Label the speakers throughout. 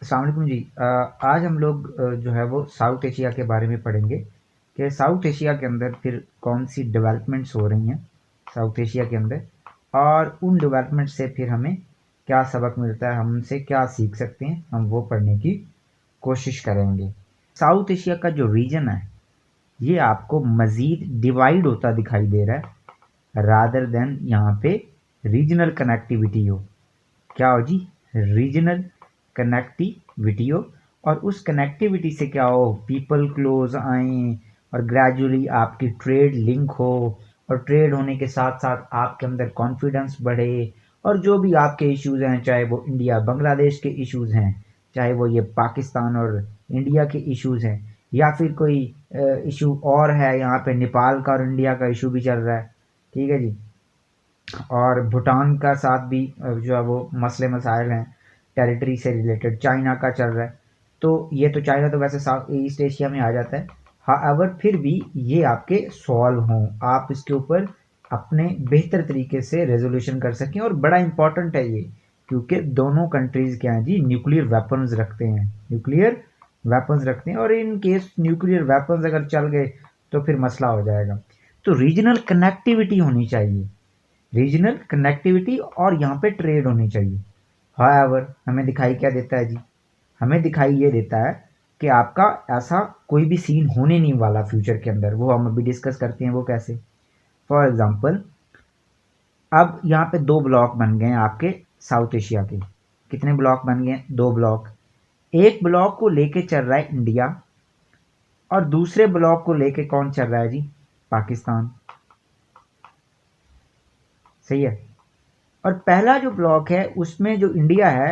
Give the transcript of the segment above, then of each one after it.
Speaker 1: अस्सलाम वालेकुम जी। आज हम लोग जो है वो साउथ एशिया के बारे में पढ़ेंगे कि साउथ एशिया के अंदर फिर कौन सी डेवलपमेंट्स हो रही हैं साउथ एशिया के अंदर, और उन डेवलपमेंट से फिर हमें क्या सबक मिलता है, हम उनसे क्या सीख सकते हैं, हम वो पढ़ने की कोशिश करेंगे। साउथ एशिया का जो रीजन है ये आपको मज़ीद डिवाइड होता दिखाई दे रहा है रादर देन यहाँ पे रीजनल कनेक्टिविटी हो। क्या हो जी? रीजनल कनेक्टिविटी हो, और उस कनेक्टिविटी से क्या हो, पीपल क्लोज आए और ग्रेजुअली आपकी ट्रेड लिंक हो, और ट्रेड होने के साथ साथ आपके अंदर कॉन्फिडेंस बढ़े, और जो भी आपके इश्यूज हैं, चाहे वो इंडिया बांग्लादेश के इश्यूज हैं, चाहे वो ये पाकिस्तान और इंडिया के इश्यूज हैं, या फिर कोई इशू और है, यहाँ पे नेपाल का और इंडिया का इशू भी चल रहा है, ठीक है जी, और भूटान का साथ भी जो है वो मसले मसाइल हैं टेरिटरी से रिलेटेड, चाइना का चल रहा है। तो ये तो चाइना तो वैसे साउथ ईस्ट एशिया में आ जाता है। हाउएवर फिर भी ये आपके सॉल्व हों, आप इसके ऊपर अपने बेहतर तरीके से रेजोल्यूशन कर सकें। और बड़ा इंपॉर्टेंट है ये, क्योंकि दोनों कंट्रीज क्या हैं जी, न्यूक्लियर वेपन्स रखते हैं, न्यूक्लियर वेपन्स रखते हैं, और इन केस न्यूक्लियर वेपन्स अगर चल गए तो फिर मसला हो जाएगा। तो रीजनल कनेक्टिविटी होनी चाहिए, रीजनल कनेक्टिविटी, और यहाँ पे ट्रेड होनी चाहिए। हाउएवर हमें दिखाई क्या देता है जी? हमें दिखाई ये देता है कि आपका ऐसा कोई भी सीन होने नहीं वाला फ्यूचर के अंदर, वो हम अभी डिस्कस करते हैं वो कैसे। फॉर एग्जांपल, अब यहाँ पे दो ब्लॉक बन गए हैं आपके साउथ एशिया के। कितने ब्लॉक बन गए? दो ब्लॉक। एक ब्लॉक को लेके चल रहा है इंडिया, और दूसरे ब्लॉक को लेके कौन चल रहा है जी? पाकिस्तान। सही है। और पहला जो ब्लॉक है उसमें जो इंडिया है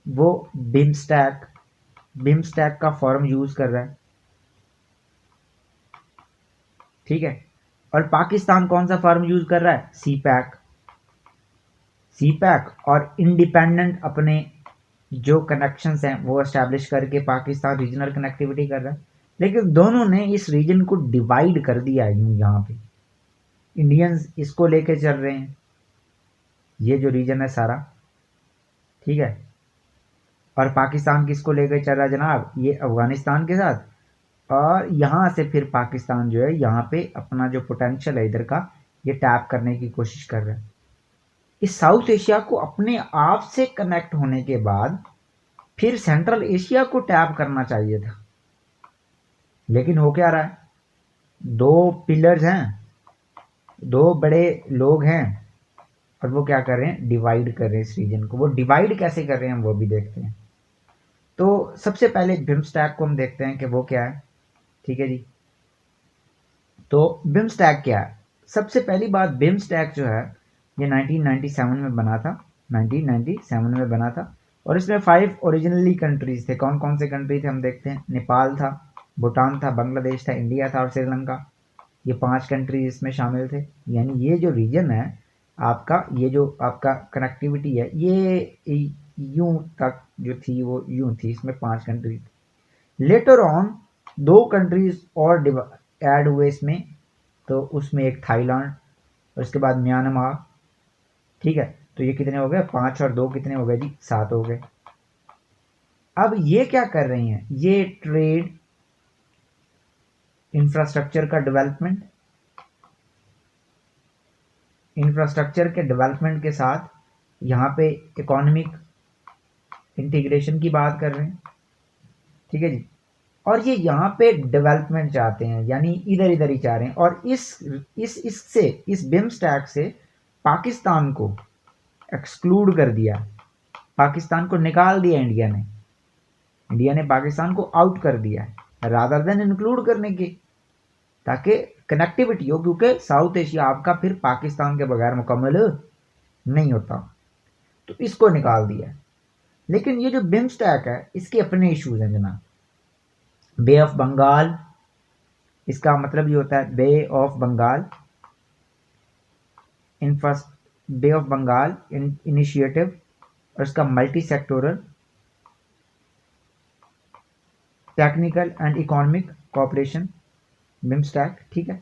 Speaker 1: वो बिमस्टैक बिमस्टैक का फॉर्म यूज कर रहा है, ठीक है। और पाकिस्तान कौन सा फॉर्म यूज कर रहा है? सीपैक। सीपैक और इंडिपेंडेंट अपने जो कनेक्शंस हैं वो एस्टैब्लिश करके पाकिस्तान रीजनल कनेक्टिविटी कर रहा है। लेकिन दोनों ने इस रीजन को डिवाइड कर दिया है। यहाँ पे इंडियंस इसको लेके चल रहे हैं, ये जो रीजन है सारा, ठीक है। और पाकिस्तान किसको लेकर चल रहा है जनाब? ये अफगानिस्तान के साथ। और यहाँ से फिर पाकिस्तान जो है यहाँ पे अपना जो पोटेंशियल है इधर का, ये टैप करने की कोशिश कर रहा है। इस साउथ एशिया को अपने आप से कनेक्ट होने के बाद फिर सेंट्रल एशिया को टैप करना चाहिए था, लेकिन हो क्या रहा है? दो पिलर्स हैं, दो बड़े लोग हैं, और वो क्या कर रहे हैं? डिवाइड कर रहे हैं इस रीजन को। वो डिवाइड कैसे कर रहे हैं हम वो भी देखते हैं। तो सबसे पहले बिम्स्टैक को हम देखते हैं कि वो क्या है, ठीक है जी। तो बिम्स्टैक क्या है? सबसे पहली बात, बिम्स्टैक जो है ये 1997 में बना था, 1997 में बना था। और इसमें 5 ओरिजिनली कंट्रीज थे। कौन कौन से कंट्री थे हम देखते हैं। नेपाल था, भूटान था, बांग्लादेश था, इंडिया था और श्रीलंका। ये 5 कंट्रीज इसमें शामिल थे। यानी ये जो रीजन है आपका, ये जो आपका कनेक्टिविटी है, ये यूं तक जो थी वो यूं थी, इसमें 5 कंट्रीज थी। लेटर ऑन 2 कंट्रीज और ऐड हुए इसमें, तो उसमें एक थाईलैंड और उसके बाद म्यांमार, ठीक है। तो ये कितने हो गए? 5 और 2 कितने हो गए जी? 7 हो गए। अब ये क्या कर रही हैं? ये ट्रेड, इंफ्रास्ट्रक्चर का डेवलपमेंट, इंफ्रास्ट्रक्चर के डेवलपमेंट के साथ यहाँ पे इकोनॉमिक इंटीग्रेशन की बात कर रहे हैं, ठीक है जी। और ये यहाँ पे डेवलपमेंट चाहते हैं, यानी इधर इधर ही चाह रहे हैं। और इस बिम्स्टैक से पाकिस्तान को एक्सक्लूड कर दिया, पाकिस्तान को निकाल दिया इंडिया ने पाकिस्तान को आउट कर दिया है रादर देन इंक्लूड करने के, ताकि कनेक्टिविटी हो, क्योंकि साउथ एशिया आपका फिर पाकिस्तान के बगैर मुकम्मल नहीं होता। तो इसको निकाल दिया। लेकिन ये जो बिम्स्टैक है इसके अपने इश्यूज हैं जनाब। बे ऑफ बंगाल, इसका मतलब ये होता है Bay of Bengal Bay of Bengal initiative, और इसका multi sectoral technical and economic cooperation, BIMSTEC, ठीक है।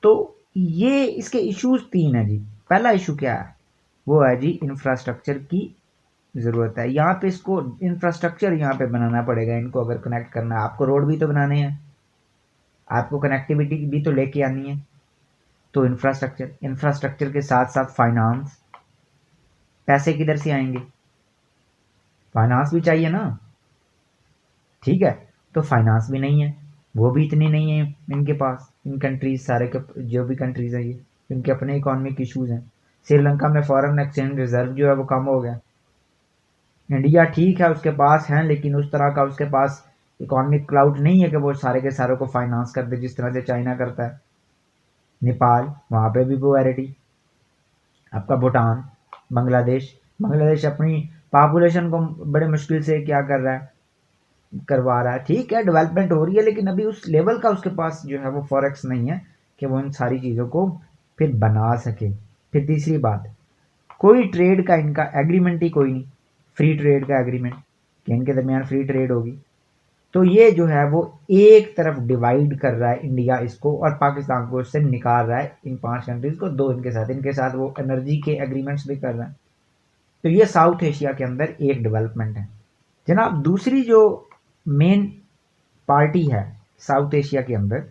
Speaker 1: तो ये इसके इश्यूज 3 है जी। पहला इशू क्या है? वो है जी इंफ्रास्ट्रक्चर की ज़रूरत है। यहाँ पे इसको इंफ्रास्ट्रक्चर यहाँ पे बनाना पड़ेगा, इनको अगर कनेक्ट करना है आपको, रोड भी तो बनाने हैं, आपको कनेक्टिविटी भी तो लेके आनी है। तो इंफ्रास्ट्रक्चर के साथ साथ फाइनेंस, पैसे किधर से आएंगे, फाइनेंस भी चाहिए ना, ठीक है। तो फाइनेंस भी नहीं है, वो भी इतनी नहीं है इनके पास, इन कंट्रीज सारे के जो भी कंट्रीज हैं ये, इनके अपने इकोनॉमिक इश्यूज हैं। श्रीलंका में फॉरेन एक्सचेंज रिजर्व जो है वो कम हो गया। इंडिया ठीक है उसके पास है, लेकिन उस तरह का उसके पास इकोनॉमिक क्लाउड नहीं है कि वो सारे के सारे को फाइनेंस कर दे जिस तरह से चाइना करता है। नेपाल, वहाँ पे भी वो रेडी, आपका भूटान, बांग्लादेश, बांग्लादेश अपनी पॉपुलेशन को बड़े मुश्किल से क्या कर रहा है, करवा रहा है। ठीक है डेवलपमेंट हो रही है, लेकिन अभी उस लेवल का उसके पास जो है वो फॉरेक्स नहीं है कि वो इन सारी चीज़ों को फिर बना सके। फिर तीसरी बात, कोई ट्रेड का इनका एग्रीमेंट ही कोई नहीं, फ्री ट्रेड का एग्रीमेंट कि इनके दरमियान फ्री ट्रेड होगी। तो ये जो है वो एक तरफ डिवाइड कर रहा है इंडिया इसको, और पाकिस्तान को इससे निकाल रहा है, इन 5 कंट्रीज को, 2 इनके साथ वो एनर्जी के एग्रीमेंट्स भी कर रहा है। तो ये साउथ एशिया के अंदर एक डेवलपमेंट है जनाब। दूसरी जो मेन पार्टी है साउथ एशिया के अंदर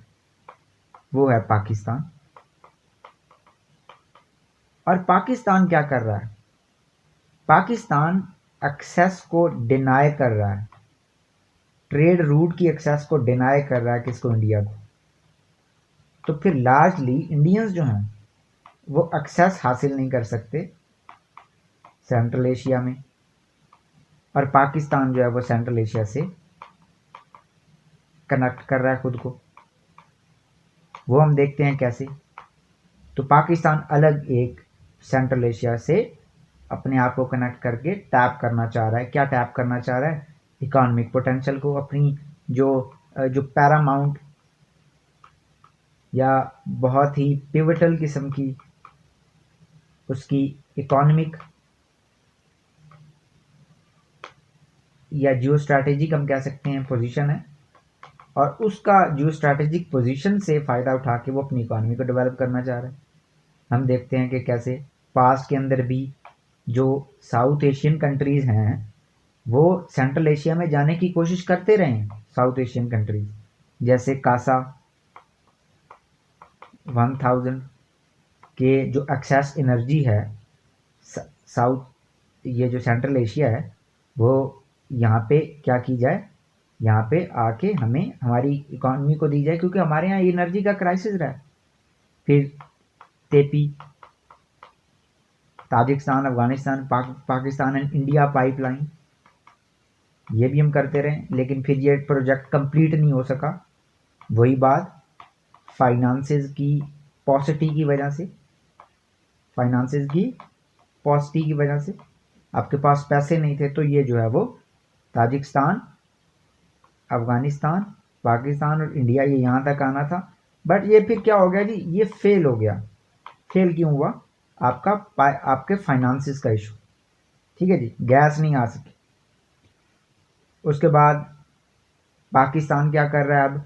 Speaker 1: वो है पाकिस्तान। और पाकिस्तान क्या कर रहा है, पाकिस्तान एक्सेस को डिनाई कर रहा है, ट्रेड रूट की एक्सेस को डिनाई कर रहा है किसको, इंडिया को। तो फिर लार्जली इंडियंस जो हैं वो एक्सेस हासिल नहीं कर सकते सेंट्रल एशिया में, और पाकिस्तान जो है वो सेंट्रल एशिया से कनेक्ट कर रहा है खुद को। वो हम देखते हैं कैसे। तो पाकिस्तान अलग एक सेंट्रल एशिया से अपने आप को कनेक्ट करके टैप करना चाह रहा है। क्या टैप करना चाह रहा है, इकोनॉमिक पोटेंशियल को, अपनी जो जो पैरामाउंट या बहुत ही पिवटल किस्म की उसकी इकोनॉमिक या जियो स्ट्रैटेजिक हम कह सकते हैं पोजीशन है, और उसका जियो स्ट्रैटेजिक पोजीशन से फ़ायदा उठा के वो अपनी इकोनॉमी को डेवलप करना चाह रहा है। हम देखते हैं कि कैसे पास्ट के अंदर भी जो साउथ एशियन कंट्रीज़ हैं वो सेंट्रल एशिया में जाने की कोशिश करते रहे हैं। साउथ एशियन कंट्रीज जैसे कासा 1000 के जो एक्सेस एनर्जी है साउथ, ये जो सेंट्रल एशिया है वो यहाँ पे क्या की जाए, यहाँ पे आके हमें हमारी इकोनॉमी को दी जाए, क्योंकि हमारे यहाँ एनर्जी का क्राइसिस रहा है। फिर TAPI, Tajikistan, Afghanistan, Pakistan and India pipeline, ये भी हम करते रहे, लेकिन फिर ये प्रोजेक्ट कंप्लीट नहीं हो सका। वही बात फाइनेंसेस की पॉसिटी की वजह से, फाइनेंसेस की पॉसिटी की वजह से आपके पास पैसे नहीं थे, तो ये जो है वो ताजिकिस्तान, अफगानिस्तान, पाकिस्तान और इंडिया ये यहाँ तक आना था। बट ये फिर क्या हो गया जी, ये फेल हो गया। फेल क्यों हुआ, आपके फाइनेंसिस का इशू, ठीक है जी, गैस नहीं आ सकी। उसके बाद पाकिस्तान क्या कर रहा है,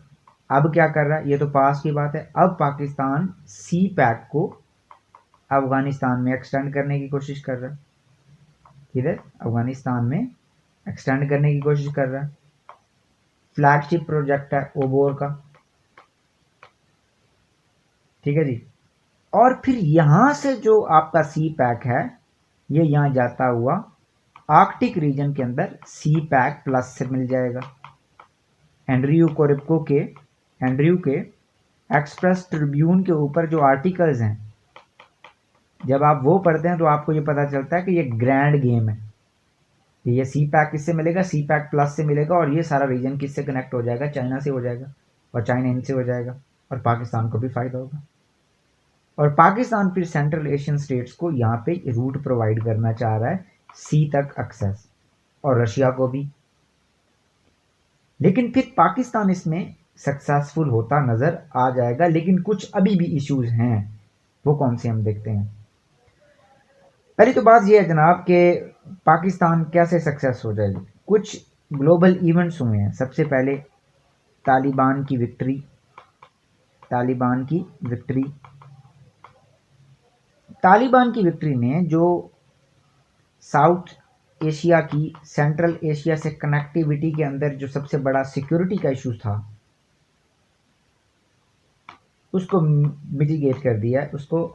Speaker 1: अब क्या कर रहा है, ये तो पास की बात है। अब पाकिस्तान सी पैक को अफगानिस्तान में एक्सटेंड करने की कोशिश कर रहा है, किधर, अफगानिस्तान में एक्सटेंड करने की कोशिश कर रहा है। फ्लैगशिप प्रोजेक्ट है ओबोर का, ठीक है जी। और फिर यहां से जो आपका सी पैक है ये यहां जाता हुआ आर्कटिक रीजन के अंदर सी पैक प्लस से मिल जाएगा। एंड्रयू के एक्सप्रेस ट्रिब्यून के ऊपर जो आर्टिकल्स हैं, जब आप वो पढ़ते हैं तो आपको ये पता चलता है कि ये ग्रैंड गेम है। ये सी पैक किससे मिलेगा, सी पैक प्लस से मिलेगा, और ये सारा रीजन किससे कनेक्ट हो जाएगा, चाइना से हो जाएगा, और चाइना इनसे हो जाएगा, और पाकिस्तान को भी फायदा होगा। और पाकिस्तान फिर सेंट्रल एशियन स्टेट्स को यहाँ पे रूट प्रोवाइड करना चाह रहा है सी तक एक्सेस, और रशिया को भी। लेकिन फिर पाकिस्तान इसमें सक्सेसफुल होता नजर आ जाएगा, लेकिन कुछ अभी भी इश्यूज हैं। वो कौन से हम देखते हैं। पहली तो बात यह है जनाब कि पाकिस्तान कैसे सक्सेस हो जाएगी। कुछ ग्लोबल इवेंट्स हुए हैं। सबसे पहले तालिबान की विक्ट्री, तालिबान की विक्ट्री ने जो साउथ एशिया की, सेंट्रल एशिया से कनेक्टिविटी के अंदर जो सबसे बड़ा सिक्योरिटी का इशू था उसको मिटिगेट कर दिया, उसको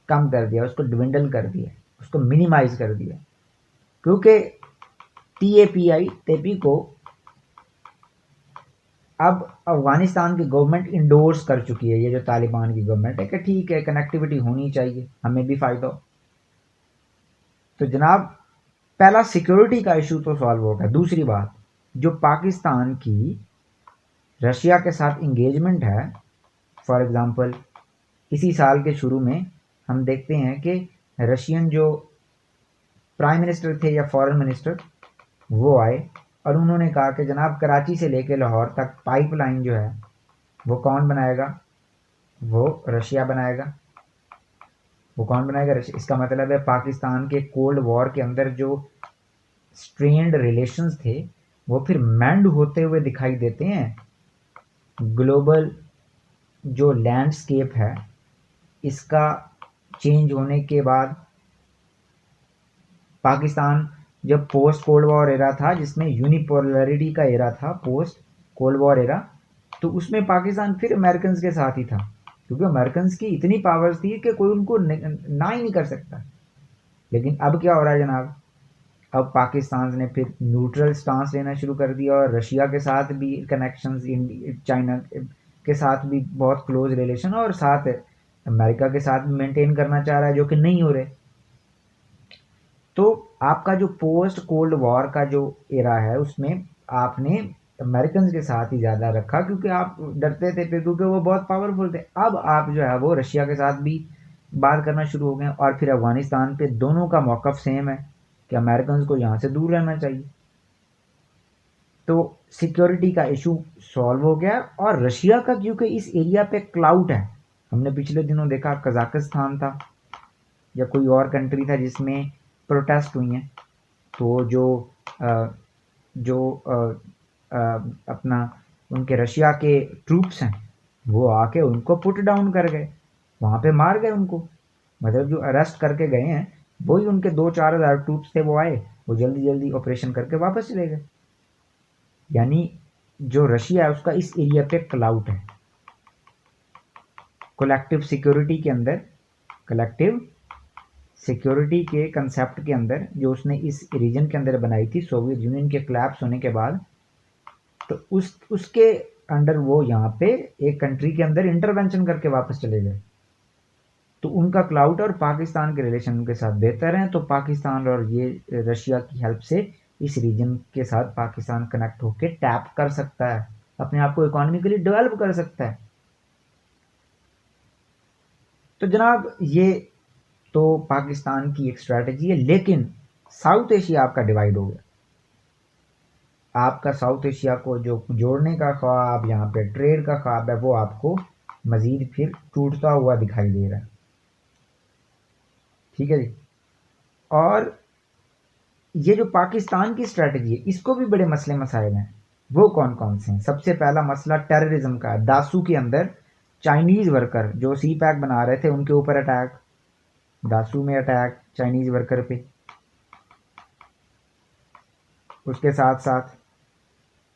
Speaker 1: कम कर दिया, उसको डिविंडल कर दिया, उसको मिनिमाइज कर दिया, क्योंकि टीएपीआई टेपी को अब अफगानिस्तान की गवर्नमेंट इंडोर्स कर चुकी है, ये जो तालिबान की गवर्नमेंट है, कि ठीक है कनेक्टिविटी होनी चाहिए, हमें भी फ़ायदा हो। तो जनाब पहला सिक्योरिटी का इशू तो सॉल्व हो गया। दूसरी बात, जो पाकिस्तान की रशिया के साथ इंगेजमेंट है, फॉर एग्ज़ाम्पल इसी साल के शुरू में हम देखते हैं कि रशियन जो प्राइम मिनिस्टर थे या फॉरेन मिनिस्टर वो आए और उन्होंने कहा कि जनाब कराची से लेकर लाहौर तक पाइपलाइन जो है वो कौन बनाएगा, वो रशिया बनाएगा। वो कौन बनाएगा? रशिया। इसका मतलब है पाकिस्तान के कोल्ड वॉर के अंदर जो स्ट्रेन्ड रिलेशंस थे वो फिर मैंड होते हुए दिखाई देते हैं। ग्लोबल जो लैंडस्केप है इसका चेंज होने के बाद पाकिस्तान जब पोस्ट कोल्ड वॉर एरा था, जिसमें यूनिपोलैरिटी का एरा था, पोस्ट कोल्ड वॉर एरा, तो उसमें पाकिस्तान फिर अमेरिकन के साथ ही था, क्योंकि अमेरिकन की इतनी पावर्स थी कि कोई उनको ना ही नहीं कर सकता। लेकिन अब क्या हो रहा है जनाब, अब पाकिस्तान ने फिर न्यूट्रल स्टांस लेना शुरू कर दिया और रशिया के साथ भी कनेक्शंस, चाइना के साथ भी बहुत क्लोज रिलेशन, और साथ अमेरिका के साथ भी मेंटेन करना चाह रहा है, जो कि नहीं हो रहे। तो आपका जो पोस्ट कोल्ड वॉर का जो एरा है उसमें आपने अमेरिकन के साथ ही ज़्यादा रखा, क्योंकि आप डरते थे फिर, क्योंकि वो बहुत पावरफुल थे। अब आप जो है वो रशिया के साथ भी बात करना शुरू हो गए, और फिर अफगानिस्तान पे दोनों का मौक़िफ़ सेम है कि अमेरिकन को यहाँ से दूर रहना चाहिए। तो सिक्योरिटी का इशू सॉल्व हो गया, और रशिया का क्योंकि इस एरिया पे क्लाउड है, हमने पिछले दिनों देखा कजाकिस्तान था या कोई और कंट्री था जिसमें प्रोटेस्ट हुई हैं, तो जो अपना उनके रशिया के ट्रूप्स हैं वो आके उनको पुट डाउन कर गए, वहाँ पे मार गए उनको। मतलब जो अरेस्ट करके गए हैं वही उनके 2-4 हज़ार ट्रूप्स थे, वो आए, वो जल्दी जल्दी ऑपरेशन करके वापस चले गए। यानी जो रशिया है उसका इस एरिया पे क्लाउट है। कलेक्टिव सिक्योरिटी के अंदर, कलेक्टिव सिक्योरिटी के कंसेप्ट के अंदर जो उसने इस रीजन के अंदर बनाई थी सोवियत यूनियन के कोलैप्स होने के बाद, तो उसके अंडर वो यहाँ पे एक कंट्री के अंदर इंटरवेंशन करके वापस चले गए। तो उनका क्लाउड और पाकिस्तान के रिलेशन उनके साथ बेहतर हैं, तो पाकिस्तान और ये रशिया की हेल्प से इस रीजन के साथ पाकिस्तान कनेक्ट होकर टैप कर सकता है, अपने आप को इकोनॉमिकली डेवलप कर सकता है। तो जनाब ये तो पाकिस्तान की एक स्ट्रैटेजी है, लेकिन साउथ एशिया आपका डिवाइड हो गया। आपका साउथ एशिया को जो जोड़ने का ख्वाब, यहाँ पे ट्रेड का ख्वाब है, वो आपको मज़ीद फिर टूटता हुआ दिखाई दे रहा है। ठीक है जी। और ये जो पाकिस्तान की स्ट्रैटेजी है इसको भी बड़े मसले मसाइल हैं। वो कौन कौन से हैं? सबसे पहला मसला टेररिज्म का है। दासू के अंदर चाइनीज़ वर्कर जो सी पैक बना रहे थे उनके ऊपर अटैक, दासू में अटैक चाइनीज़ वर्कर पे। उसके साथ साथ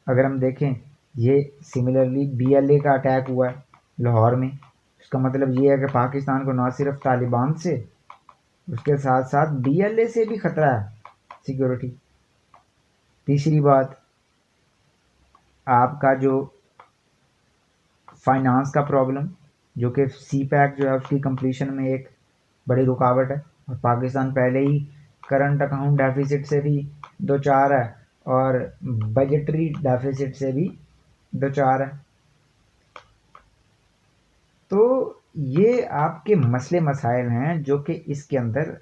Speaker 1: अगर हम देखें, ये सिमिलरली बीएलए का अटैक हुआ है लाहौर में। इसका मतलब ये है कि पाकिस्तान को ना सिर्फ तालिबान से, उसके साथ साथ बीएलए से भी ख़तरा है सिक्योरिटी। तीसरी बात, आपका जो फाइनेंस का प्रॉब्लम, जो कि सी पैक जो है उसकी कंप्लीशन में एक बड़ी रुकावट है, और पाकिस्तान पहले ही करंट अकाउंट डेफिसिट से भी दो चार है और बजटरी डेफिसिट से भी दो चार है। तो ये आपके मसले मसाइल हैं जो कि इसके अंदर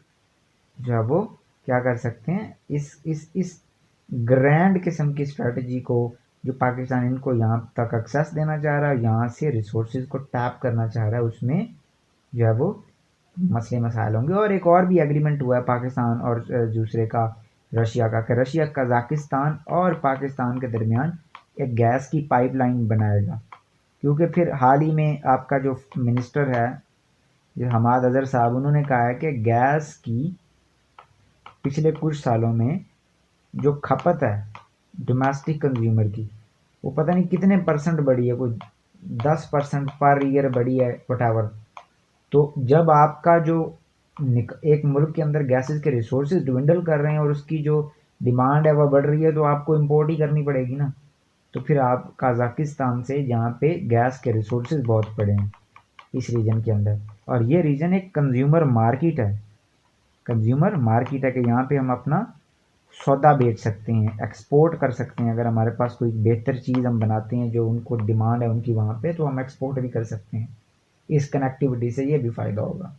Speaker 1: जो है वो क्या कर सकते हैं, इस ग्रैंड किस्म की स्ट्रेटजी को जो पाकिस्तान इनको यहाँ तक एक्सेस देना चाह रहा है, यहाँ से रिसोर्सेज को टैप करना चाह रहा है, उसमें जो है वो मसले मसाइल होंगे। और एक और भी एग्रीमेंट हुआ है पाकिस्तान और दूसरे का रशिया का, कि रशिया कजाकिस्तान और पाकिस्तान के दरमियान एक गैस की पाइपलाइन बनाएगा, क्योंकि फिर हाल ही में आपका जो मिनिस्टर है जो हमाद अजहर साहब, उन्होंने कहा है कि गैस की पिछले कुछ सालों में जो खपत है डोमेस्टिक कंज्यूमर की, वो पता नहीं कितने परसेंट बढ़ी है, कोई 10% पर ईयर बढ़ी है वटएवर। तो जब आपका जो एक मुल्क के अंदर गैसेस के रिसोर्सेज डिविंडल कर रहे हैं और उसकी जो डिमांड है वह बढ़ रही है, तो आपको इम्पोर्ट ही करनी पड़ेगी ना। तो फिर आप कज़ाकिस्तान से, जहाँ पे गैस के रिसोर्सेज बहुत पड़े हैं इस रीजन के अंदर, और ये रीजन एक कंज्यूमर मार्केट है, कंज्यूमर मार्केट है कि यहाँ पे हम अपना सौदा बेच सकते हैं, एक्सपोर्ट कर सकते हैं। अगर हमारे पास कोई बेहतर चीज़ हम बनाते हैं जो उनको डिमांड है उनकी वहाँ पे, तो हम एक्सपोर्ट भी कर सकते हैं। इस कनेक्टिविटी से ये भी फ़ायदा होगा।